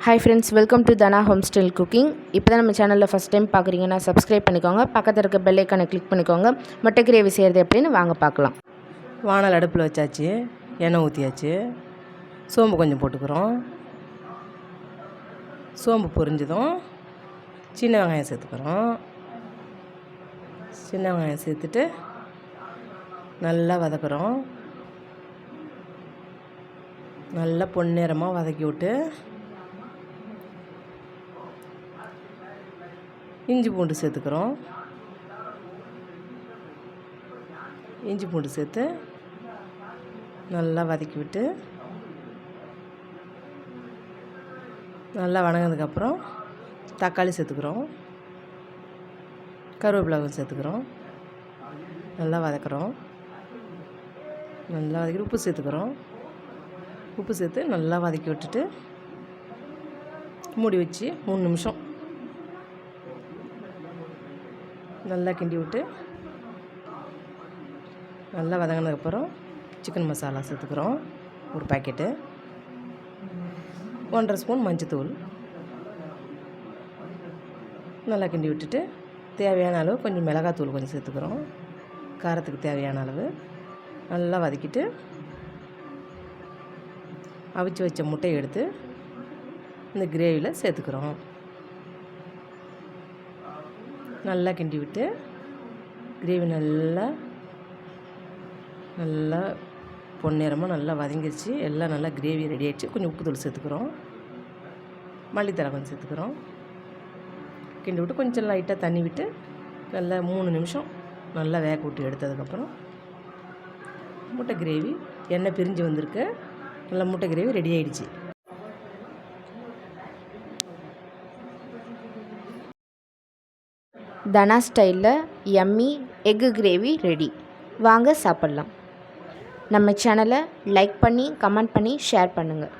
Hi friends, welcome to Dhana home style cooking. இப்போ தான் நம்ம சேனலில் ஃபஸ்ட் டைம் பார்க்குறீங்கன்னா சப்ஸ்கிரைப் பண்ணிக்கோங்க. பக்கத்தில் இருக்க பெல் ஐக்கானை கிளிக் பண்ணிக்கோங்க. முட்டை கிரேவி செய்கிறது எப்படின்னு வாங்க பார்க்கலாம். வானல் அடுப்பில் வச்சாச்சு, எண்ணெய் ஊற்றியாச்சு, சோம்பு கொஞ்சம் போட்டுக்கிறோம். சோம்பு பொரிஞ்சதும் சின்ன வெங்காயம் சேர்த்துக்கிறோம். சின்ன வெங்காயம் சேர்த்துட்டு நல்லா வதக்குறோம். நல்லா பொன்னிறமாக வதக்கி விட்டு இஞ்சி பூண்டு சேர்த்துக்கிறோம். இஞ்சி பூண்டு சேர்த்து நல்லா வதக்கி விட்டு நல்லா வதங்கினதுக்கப்புறம் தக்காளி சேர்த்துக்கிறோம். கருவேப்பிலை சேர்த்துக்கிறோம். நல்லா வதக்குறோம். நல்லா வதக்கிட்டு உப்பு சேர்த்துக்கிறோம். உப்பு சேர்த்து நல்லா வதக்கி விட்டுட்டு மூடி வச்சு 3 நிமிஷம் நல்லா கிண்டி விட்டு நல்லா வதங்கினதுக்கப்புறம் சிக்கன் மசாலா சேர்த்துக்கிறோம். ஒரு பாக்கெட்டு, 1.5 ஸ்பூன் மஞ்சத்தூள் நல்லா கிண்டி விட்டுட்டு தேவையான அளவு கொஞ்சம் மிளகாத்தூள் கொஞ்சம் சேர்த்துக்கிறோம். காரத்துக்கு தேவையான அளவு நல்லா வதக்கிட்டு அவிச்சு வச்ச முட்டையை எடுத்து இந்த கிரேவியில் சேர்த்துக்கிறோம். நல்லா கிண்டி விட்டு கிரேவி நல்லா பொன்னிறமாக நல்லா வதங்கிடுச்சு. எல்லாம் நல்லா கிரேவி ரெடி ஆகிடுச்சு. கொஞ்சம் உப்பு தூள் சேர்த்துக்கிறோம். மல்லித்தழை கொஞ்சம் சேர்த்துக்கிறோம். கிண்டி விட்டு கொஞ்சம் லைட்டாக தண்ணி விட்டு நல்லா 3 நிமிஷம் நல்லா வேக விட்டு எடுத்ததுக்கப்புறம் முட்டை கிரேவி எண்ணெய் பிரிஞ்சு வந்திருக்கு. நல்லா முட்டை கிரேவி ரெடி ஆகிடுச்சு. தனா ஸ்டைலில் யம்மி எக்கு கிரேவி ரெடி. வாங்க சாப்பிட்லாம். நம்ம சேனலை லைக் பண்ணி கமெண்ட் பண்ணி ஷேர் பண்ணுங்கள்.